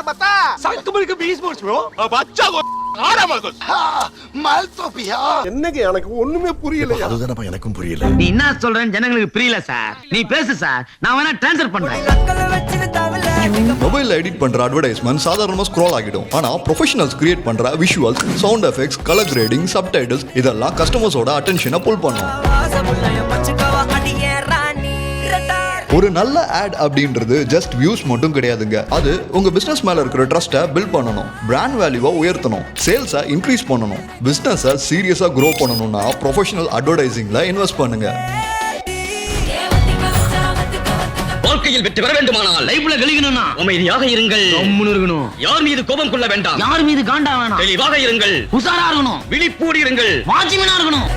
बार बता। Saan ka balik ka base boards, bro? बच्चा को आरा मार्कोस। माल तो पिया என்னங்க எனக்கு ஒண்ணுமே புரியலையா? அதுதானப்பா எனக்கும் புரியல. நீ என்ன சொல்றேன்னு ஜனங்களுக்கு புரியல சார். நீ பேசு சார், நான் வேணா ட்ரான்ஸ்ஃபர் பண்றேன். மொபைல்ல எடிட் பண்ற அட்வர்டைஸ்மெண்ட் சாதாரணமா ஸ்க்ரோல் ஆகிடும். ஆனா ப்ரொஃபஷனல்ஸ் கிரியேட் பண்ற visuals, sound effects, colour grading, subtitles இதெல்லாம் கஸ்டமர்ஸோட அட்டென்ஷனை புல் பண்ணும். ஒரு நல்ல ஆட் அப்படின்றது ஜஸ்ட் வியூஸ் மட்டும் கிடையாதுங்க. அது உங்க பிசினஸ் மேல இருக்கிற ட்ரஸ்ட்டை பில்ட் பண்ணணும், பிராண்ட் வேல்யூவை உயர்த்தணும், சேல்ஸை இன்க்ரீஸ் பண்ணணும். பிசினஸை சீரியஸா க்ரோ பண்ணணும்னா ப்ரொஃபஷனல் அட்வர்டைசிங்ல இன்வெஸ்ட் பண்ணுங்க. வாழ்க்கையில் வெற்றி பெற வேண்டுமானால் லைஃப்ல கழிக்கணும்னா அமைதியாக இருங்கள், கம்முனு இருக்கணும். யார் மீது கோபம் கொள்ள வேண்டாம், யார் மீது காண்டா வேணாம், தெளிவாக இருங்கள், உசாரா இருக்கணும், விழிப்போடு இருங்கள், வாட்ச்மேனா இருக்கணும்.